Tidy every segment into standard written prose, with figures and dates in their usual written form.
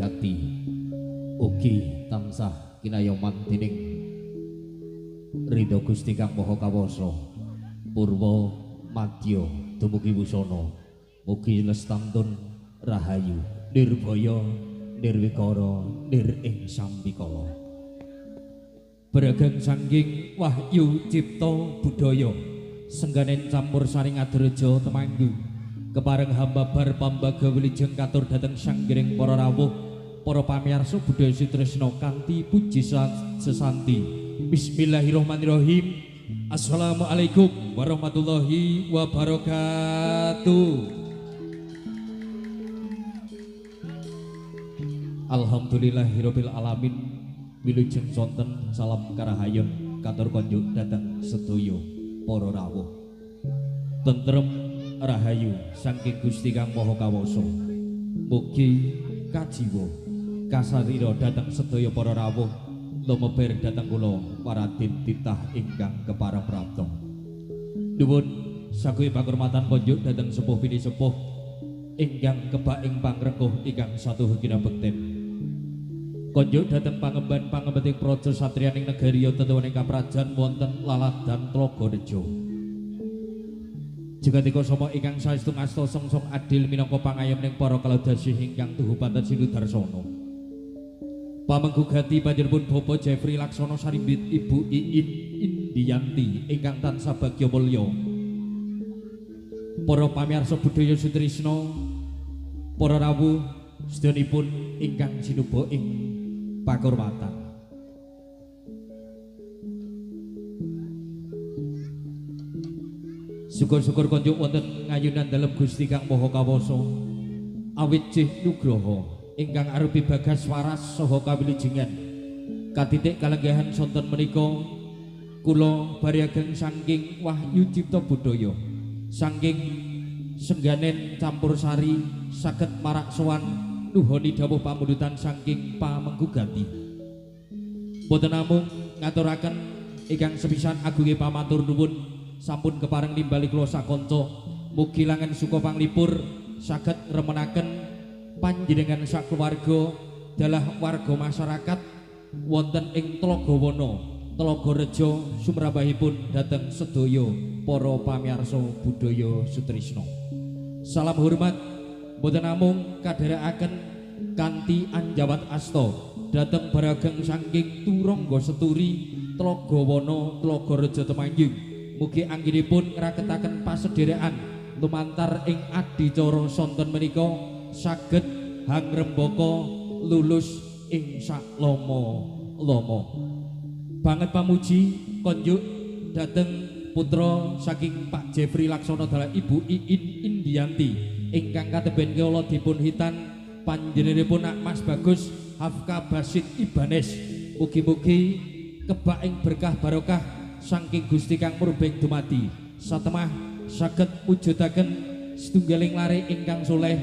diberkati ugi tansah kinayoman dening ridho Gusti Kang Maha Kawasa purwa madya dumugi wusana mugi lestantun rahayu nirbaya nirwikara nir ing sampikala Beragang sangging wahyu cipta budaya sengganen campur saring adreja temanggu kepareng hamba bar pambaga wilujeng katur dhateng sanggiring para rawuh para pamirsa budaya sutresna kanthi puji sesanti bismillahirrahmanirrahim assalamualaikum warahmatullahi wabarakatuh alhamdulillahirabbil alamin wilujeng sonten salam karahayon katur konjuk dhateng sedaya para rawuh tentrem rahayu saking Gusti Kang Maha Kawasa mugi kajiwa kasarira dhateng sedaya para rawuh lumeber dhateng kula paradin titah ingkang kepareng prapta nuwun saguhi panghormatan konjuk dhateng sepuh pini sepuh ingkang kebak ing pangrengkuh ingkang satuhu kinabekten konjuk dhateng pangemban pangembeting praja satriyaning negari tetuwuning kaprajan wonten Laladan Tlaga-Reja Jagatika sama ingkang saestu ngasta songsong adil minangka pangayom ning para kalodasih ingkang tuhu panten sinudarsana. Pamenggugati panjenenganipun Bapak Jeffrey Laksana Sarimbit Ibu Iin Indiyanti ingkang tansah bagya mulya. Para pamirsa budaya sutrisna, para rawuh sedanipun ingkang sinuba ing pakurmatan. Syukur-syukur konjuk wonten ngayunan dalem Gusti Kang Maha Kawasa awit jih nugraha ingkang arupi bagas waras saha kawilujengan katitik kalenggahan sonten menika kula bariageng saking wahyu cipta budaya saking sengganen campur sari saged marak sowan nuhoni dawuh pamundutan saking pamenggugati boten namung ngaturaken ingkang sepisan agunge pamatur nuwun sampun kepareng nimbali kula sakanca mugi langen suka panglipur saged remenaken panjenengan sakeluarga dalah warga masyarakat wonten ing Tlagawana Tlaga-Reja sumrambahipun dhateng sedaya para pamirsa budaya sutrisna salam hormat boten namung kadherekaken kanthi anjawat asta dhateng barageng saking turangga seturi Tlagawana Tlaga-Reja Temanggung mugi anggenipun ngraketaken pasederekan lumantar ing adicara sonten menika saged hangrembaka lulus ing saklama-lama. Banget pamuji konjuk dhateng putra saking Pak Jeffrey Laksana dalah Ibu Iin Indiyanti ingkang kateben kula dipun hitan panjenenganipun Nak Mas Bagus Hafka Basit Ibanes. Mugi-mugi kebak ing berkah barokah saking Gusti Kang Murbeng dumati satemah saged mujudaken setunggaling lare ingkang soleh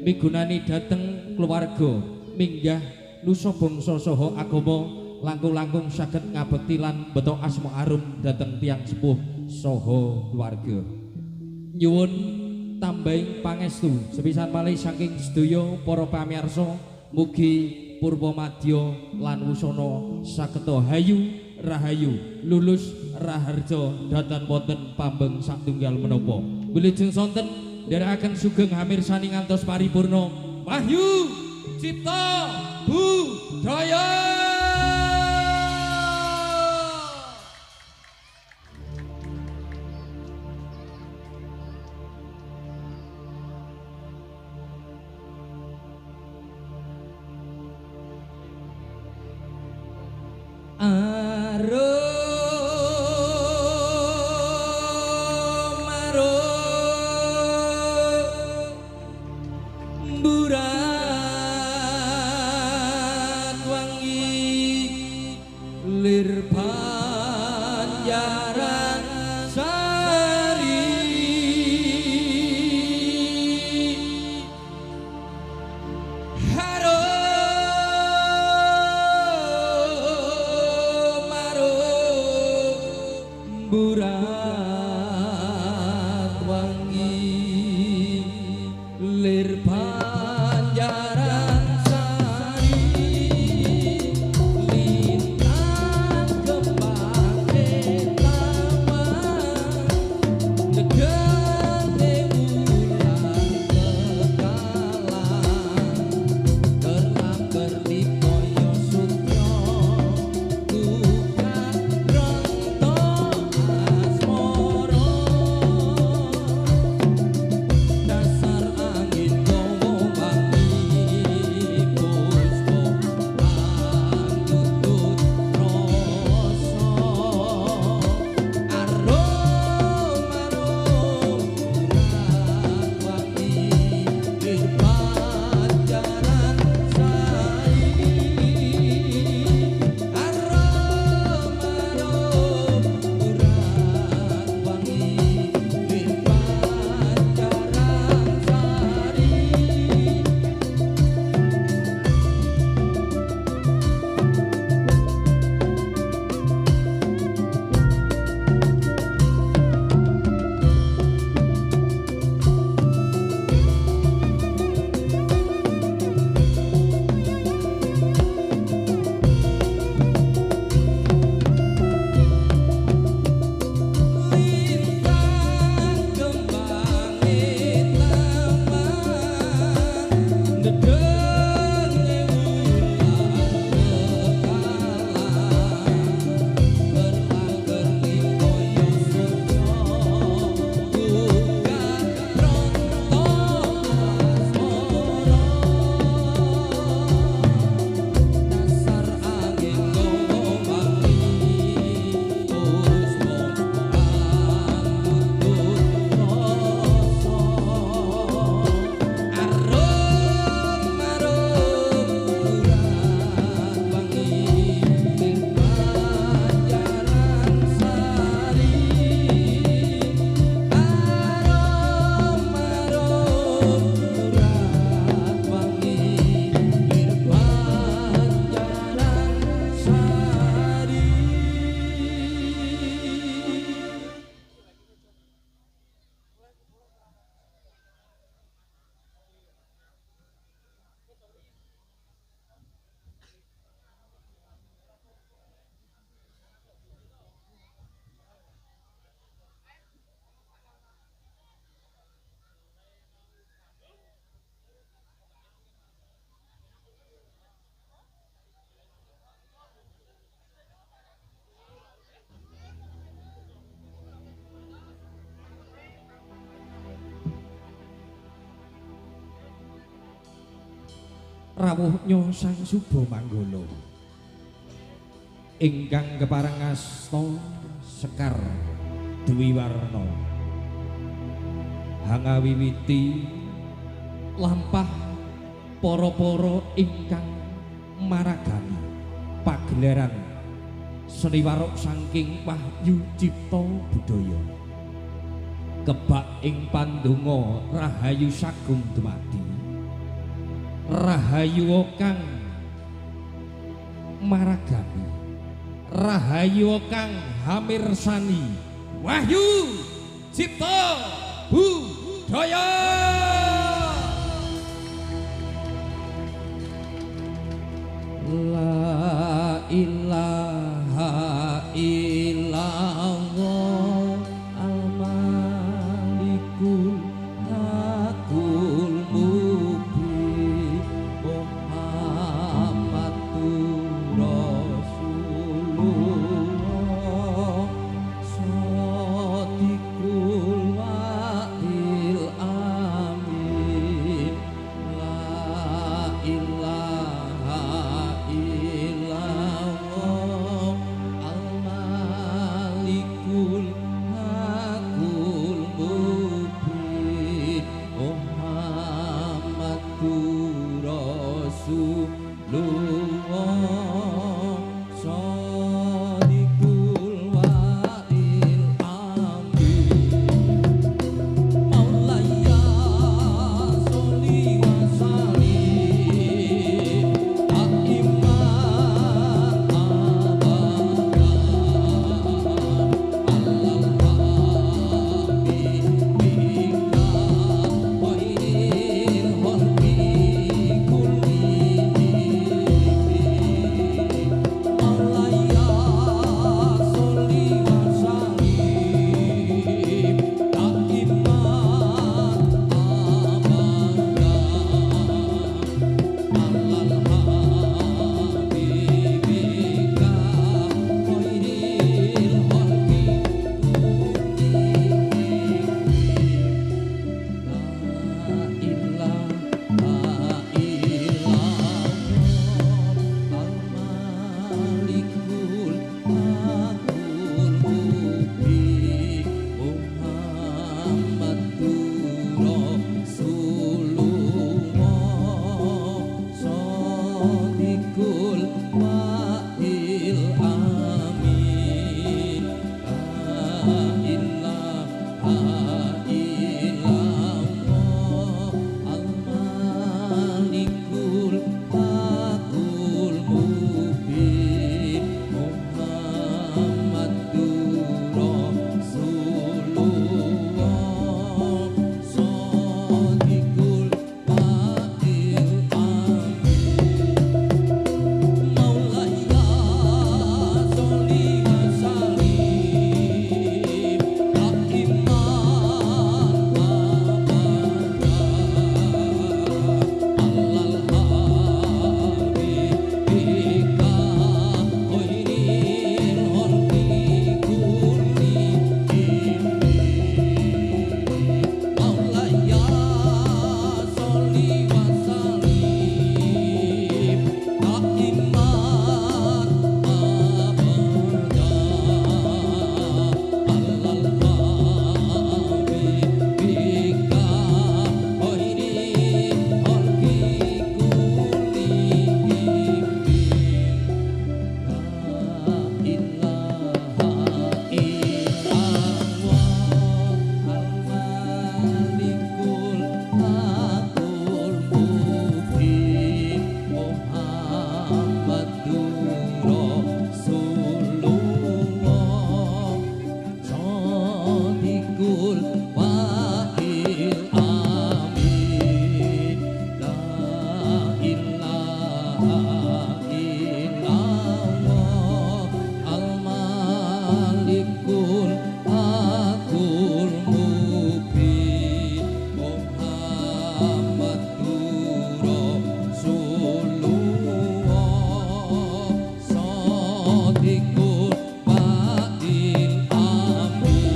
migunani dhateng keluarga minggah nusa bangsa saha agama langkung-langkung saged ngabekti lan beto asma arum dhateng tiyang sepuh saha keluarga nyuwun tambahing pangestu sepisan malih saking sedaya para pamirsa mugi purba madya lan wusana saketa hayu rahayu lulus raharja dhateng wonten pambeng satunggal menapa wilujeng sonten nderekaken sugeng hamirsani ngantos paripurna wahyu cipta budaya lir panjaran rawuhnya Sang Suba Manggala ingkang kepareng asta Sekar Dwiwarna hangawiwiti lampah para-para ingkang maragani pagelaran seni warok saking Wahyu Cipta Budaya kebak ing pandonga rahayu sagung dumadi rahayu kang maragani rahayu kang hamirsani Wahyu Cipta Budaya la ilaha illallah al-malikul hakul mubin Muhammadur Rasulullah shadiqul wa'il amin la ilaha illallah al-malikul hakul mubin Muhammadur Rasulullah shadiqul wa'il amin maulaya sholli wa sallim aiman abadan alal habibika khairil khalqi kullihim maulaya sholli wa sallim aiman abadan alal habibika khairil khalqi Shadiqul wa'il amin la ilaha illallah al-malikul hakul mubin Muhammadur Rasulullah shadiqul wa'il amin maulaya sholli wa sallim aiman abadan alal habibika khairil khalqi kullihim maulaya sholli wa sallim aiman abadan alal habibika khairil khalqi kullihim la ilaha illallah al-malikul hakul mubin Muhammadur Rasulullah shadiqul wa'il amin la ilaha illallah al-malikul hakul mubin Muhammadur Rasulullah shadiqul wa'il amin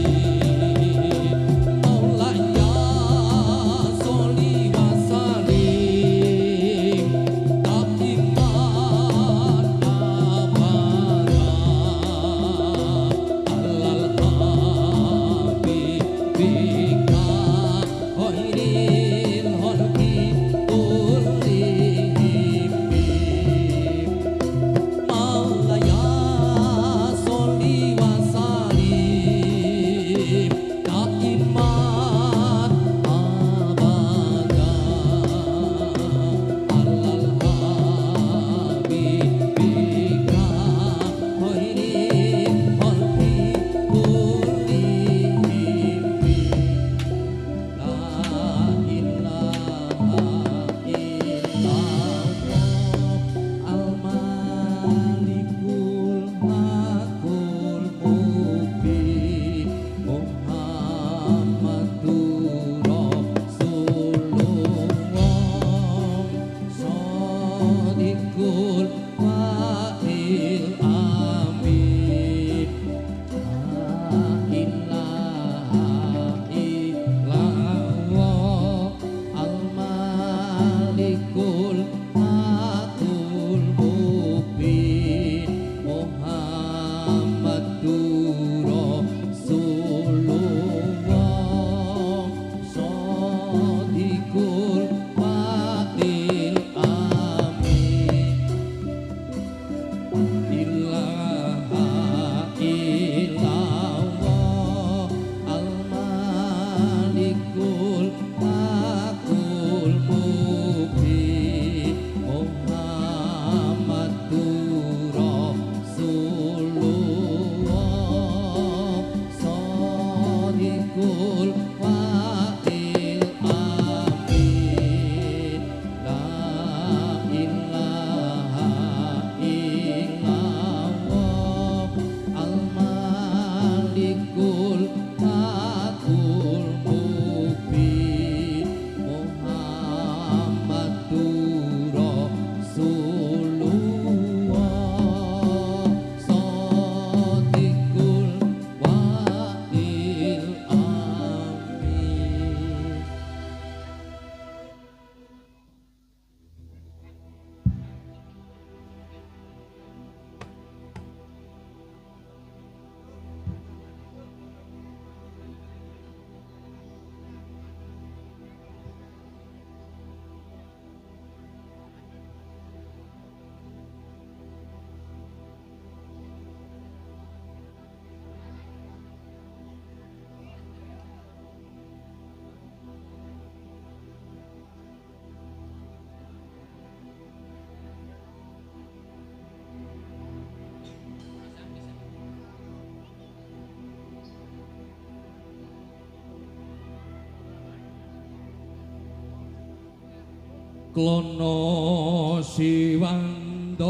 Klono Siwandana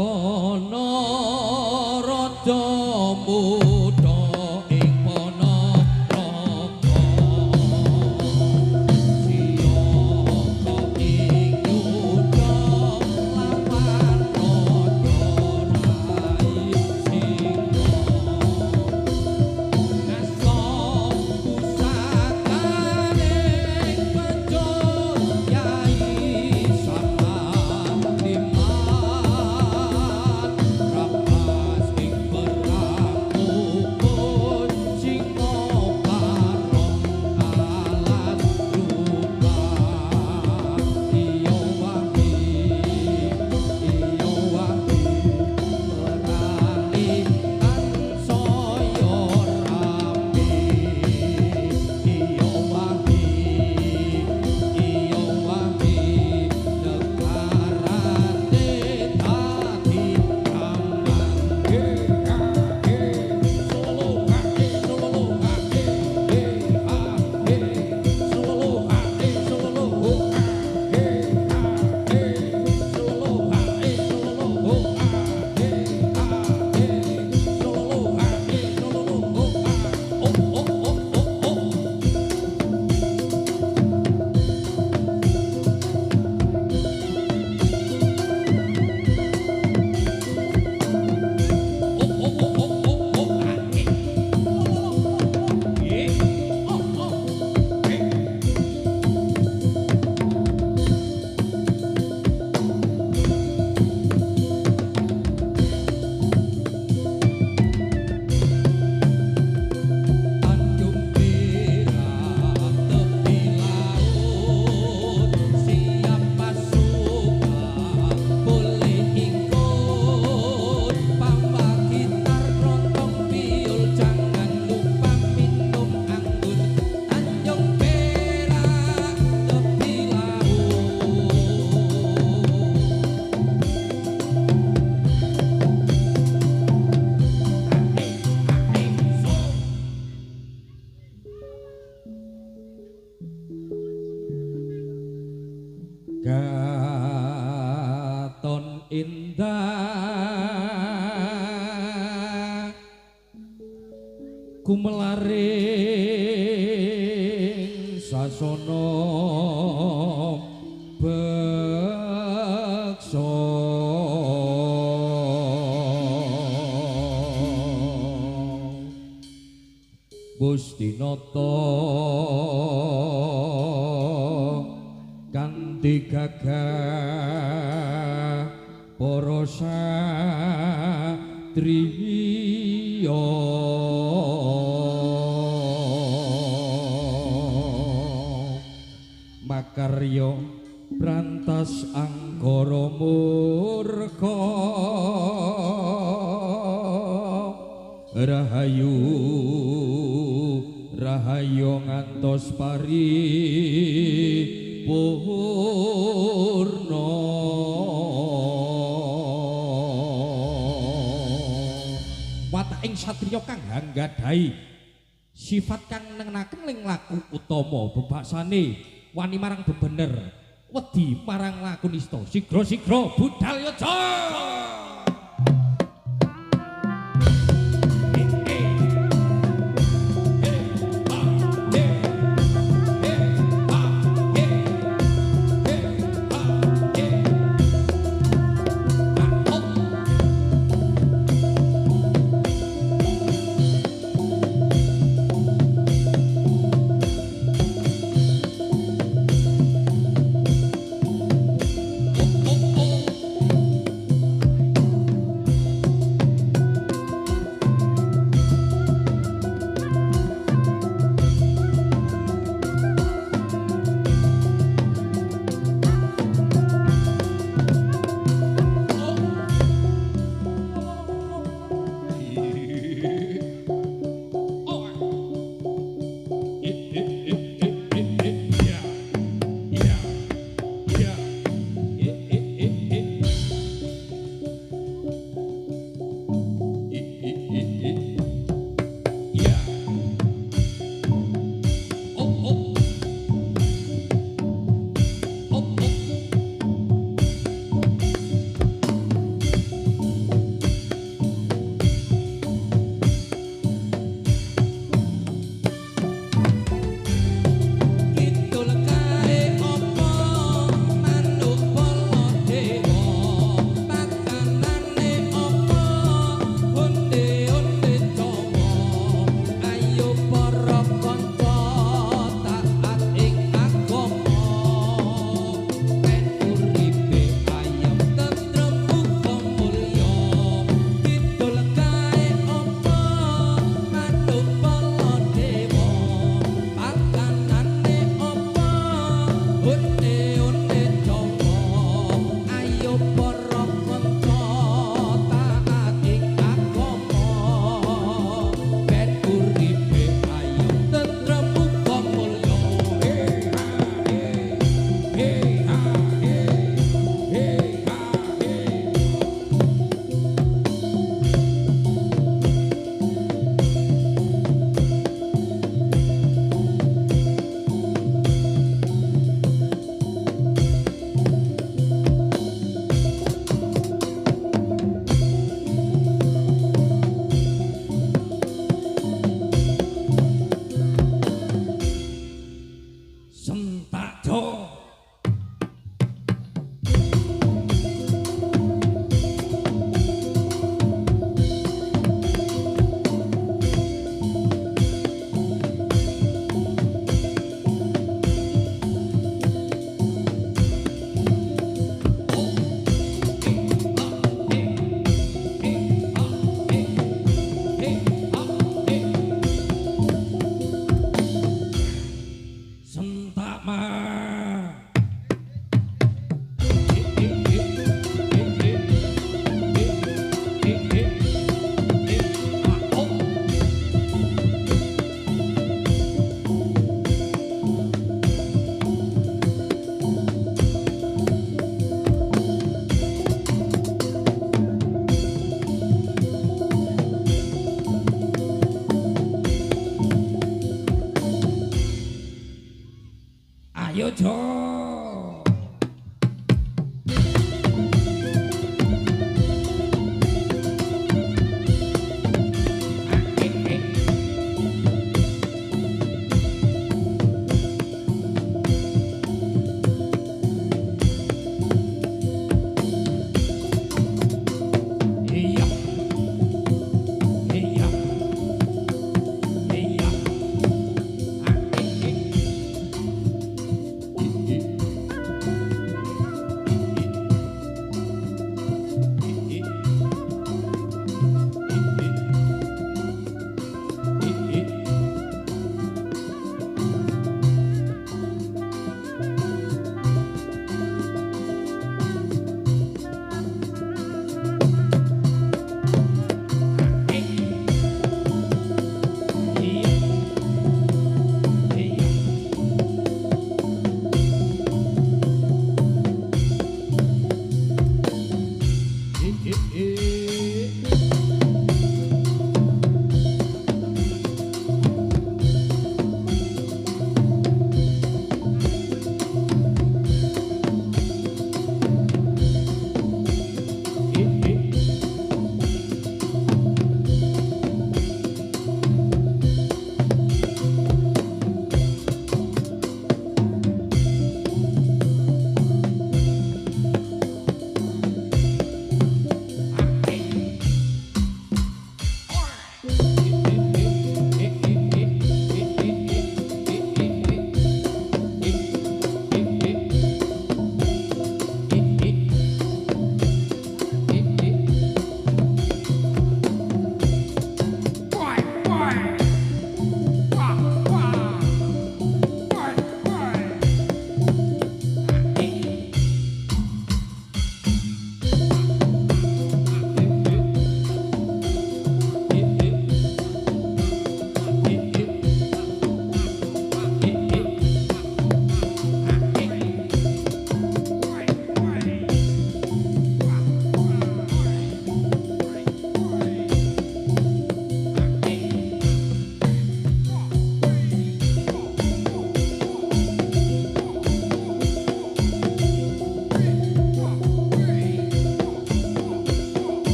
raja muda ing Ponorogo siyaka ing yuda lawan raja rai singa ngasta pusakane penjur yai Gaton indah kumelaring sasana beksa Bustinata kanthi gagah para satriya makarya brantas anggara murka rahayu rahayu ngantos paripurna wataking satriya kang nggadhahi sifat kang nengenaken ing laku utama bebaksane wani marang bebener wedi marang laku nista sigra-sigra budal yaja.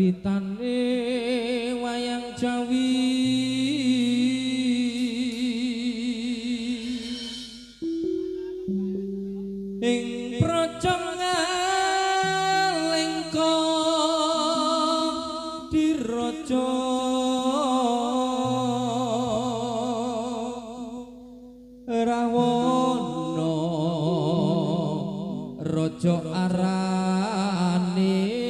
terbitane wayang Jawi ing procong ngalengka diraja Rawana raja arane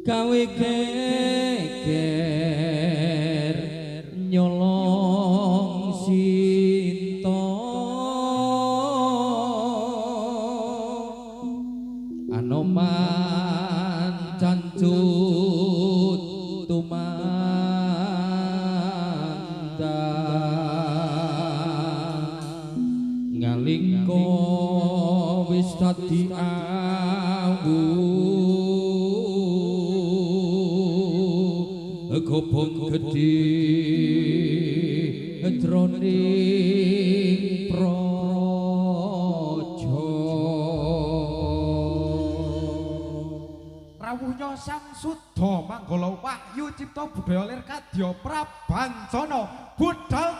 gawe geger nyolong Sinta Anoman cancut tumandang ngalingko wis dadi awu gobong gedhe jroning praja rawuhnya sang Sudha Manggala Wahyu Cipta Budaya Lir Kadya Prabancana budal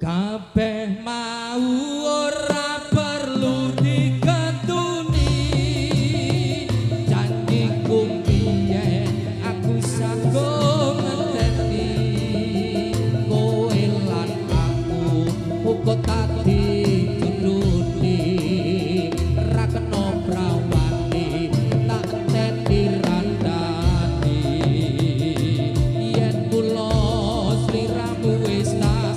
kabeh mau ora perlu dikentuni janjiku biyen aku sago ngenteni kowe lan aku uga tadi juduni ra kena prawani tak enteni randani yen kula sliramu wis tak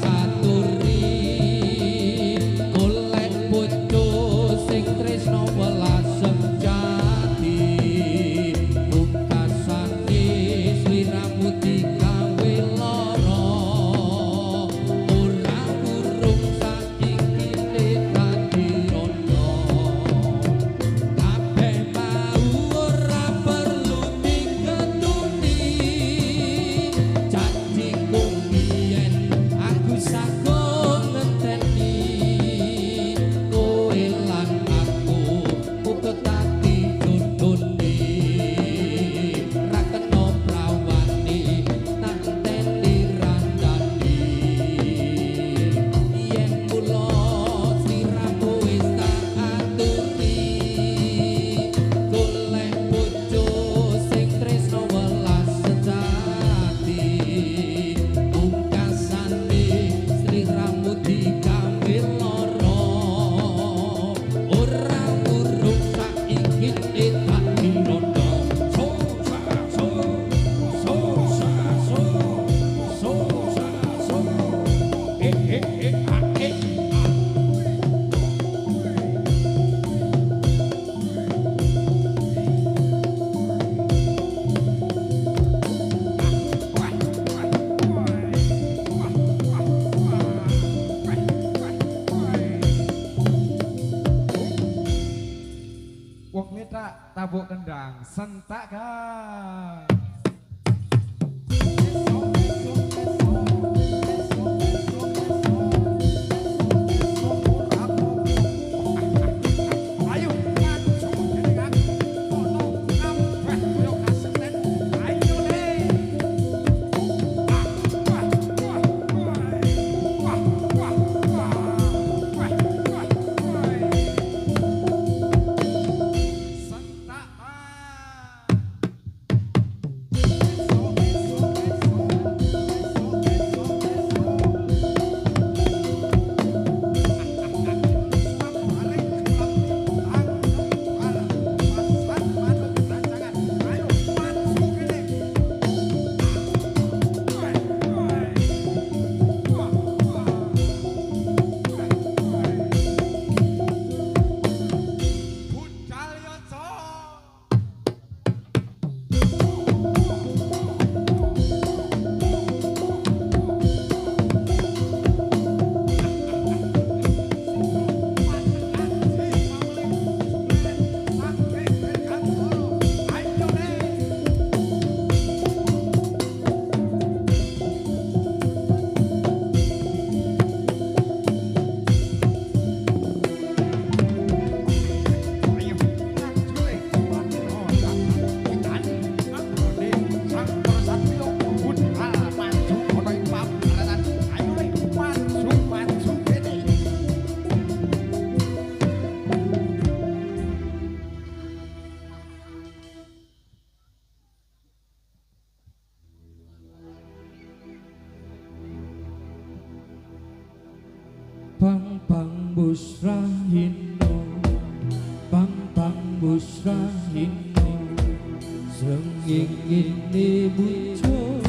tabuk kendang sentakan. Bang bang busrahino, bang bang busrahino, srengeng ini muncul,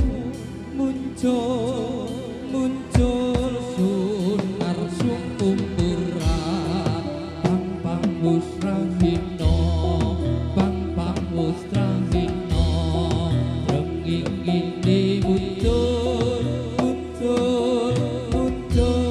muncul, muncul sunar sungkum berat. Bang bang busrahino, bang bang busrahino, srengeng ini muncul, muncul, muncul.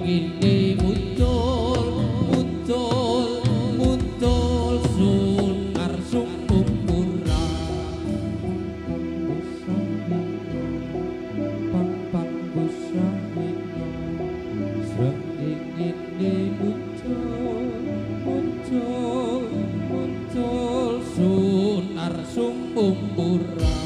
Ini muncul, muncul, muncul sunar sungkum murah. Bang bang busrahino, srengeng ini muncul, muncul, muncul sunar sungkum murah.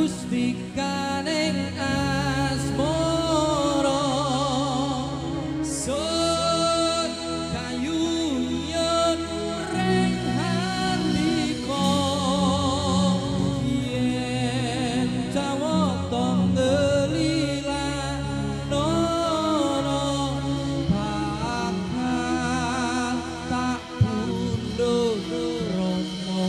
gustikaning asmara sun kayunyun ring handika yen cawata ngelilano bakal tak pundhut rama.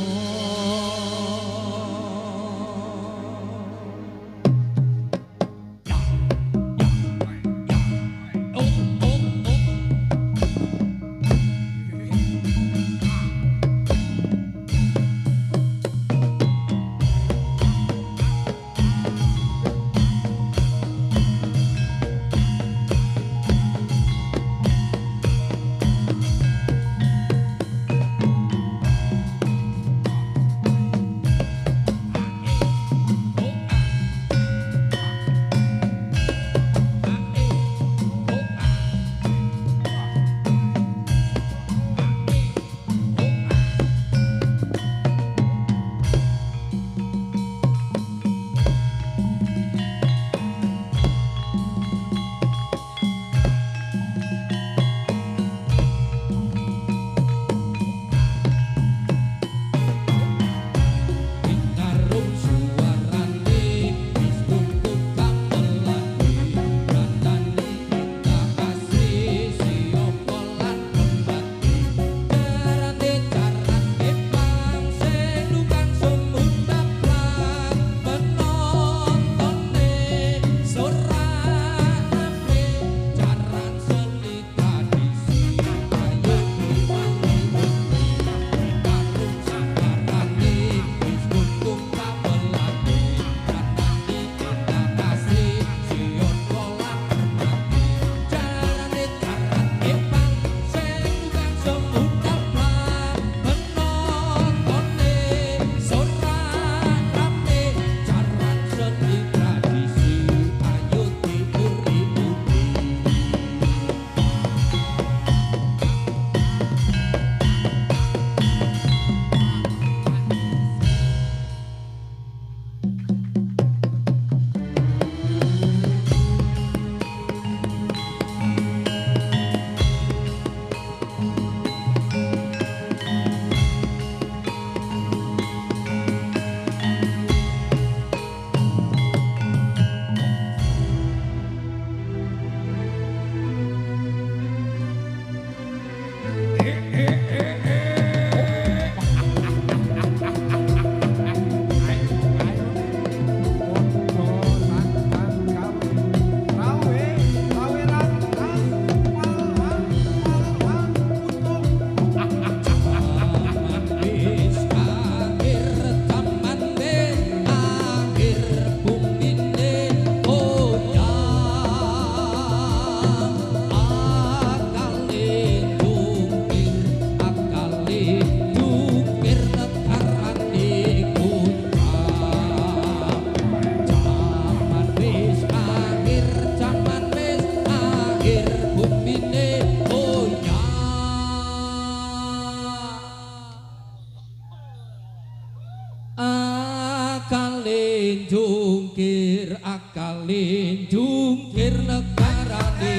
Akale jungkir negarane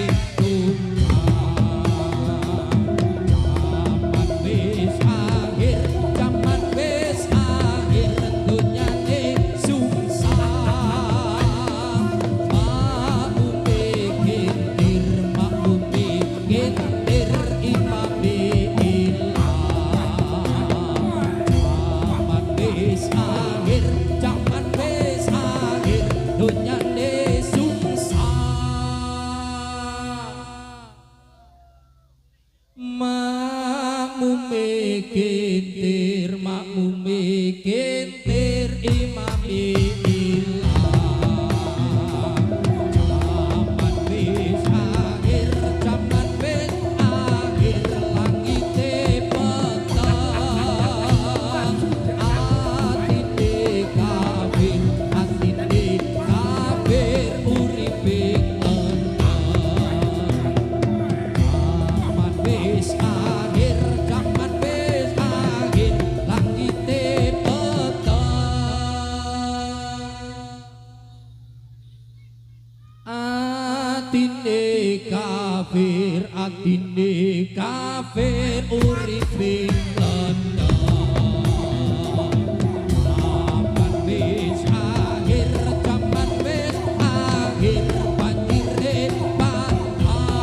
zaman wis akhir dunyane susah makmum mikir imam ilah zaman wis akhir dunyane susah atine kafir uripe londo zaman wis akhir zaman wis akhir banjire patang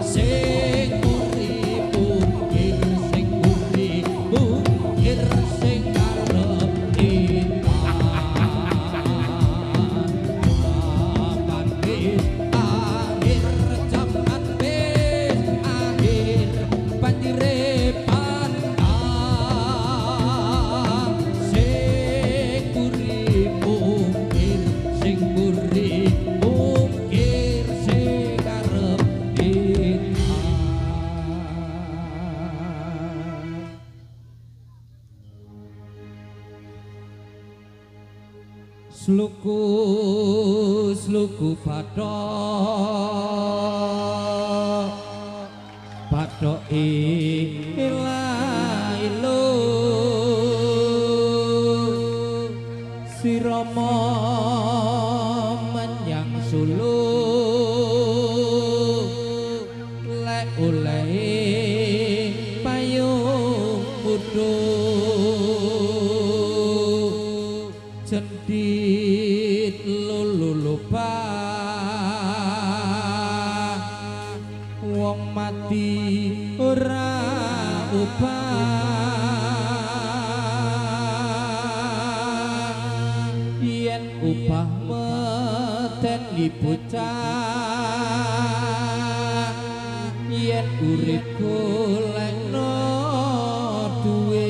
sing urip mungkir sing urip mungkir sing karep sluku patok ilailo sirama menyang sulu lek oleh payung kudu cendit lulupa wong mati ora upah yen upah meteni bocah yen urip golekno duwe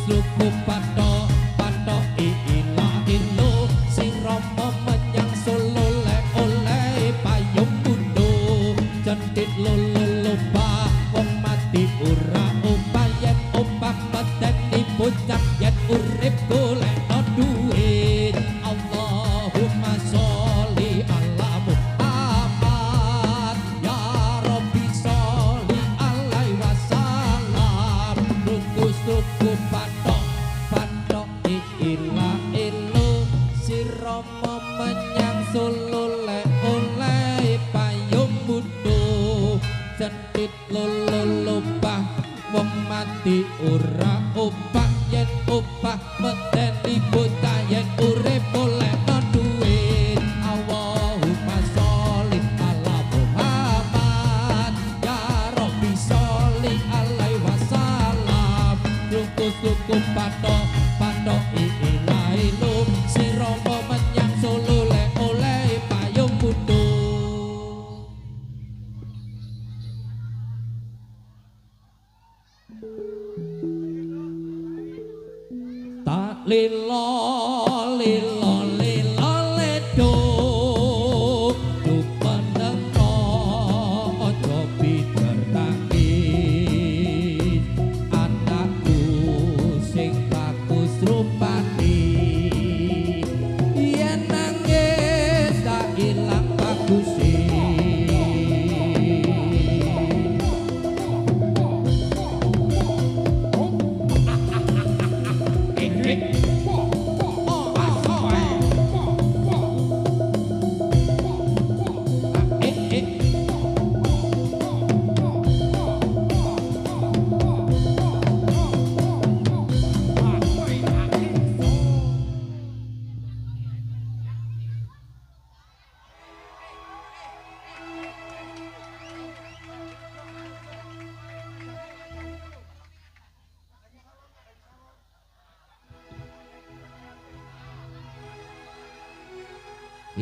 luku patok ilo sing rama menyang solo lek oleh payung kudu cendit lulupa wong mati ora upah yen upah medeni bocah yen urip golekno duit Allahumma sholli ala Muhammad ya Rabbi sholli alaihi wasallam luku patok ila ilo sirama menyang solo lek oleh payung butuh cendit lulupah wong mati ora upah yen upah medeni bocah yen urip golekno duit Allahumma sholli ala Muhammad ya Rabbi sholli alaihi wasallam luku patok ilailo sirama menyang solo lek oleh payung butuh tak lilo ledo dumenengno aja pinter tangis anakku sing bagus rupane yen nangis tak ilang baguse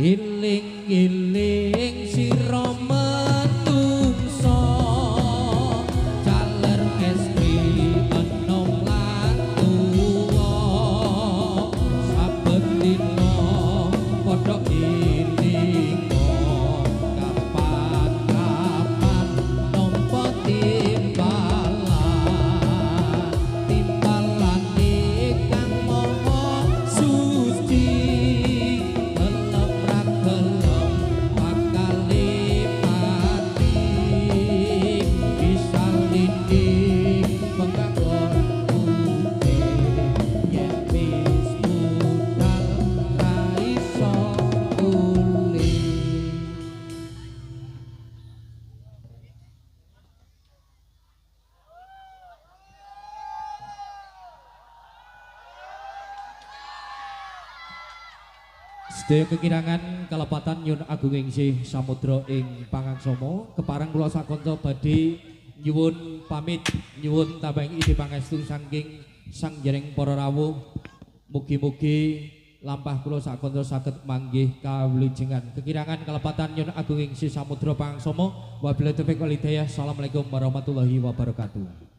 iling-iling sira menungso jaler estri enom lan tuwa saben dina padha iling kapan-kapan nampa timbalan ingkang maha Sedaya kekirangan kalepatan nyun agung ing sih samudra ing pangangsama kepareng kula sakonco badhe nyuwun pamit nyuwun tambahing ide pangestu saking sang jeneng para rawuh mugi-mugi lampah kula sakonco saged manggih kawilujengan kekirangan kalepatan nyun agung ing sih samudra pangangsama wabillahi taufiq wal hidayah. Assalamualaikum warahmatullahi wabarakatuh.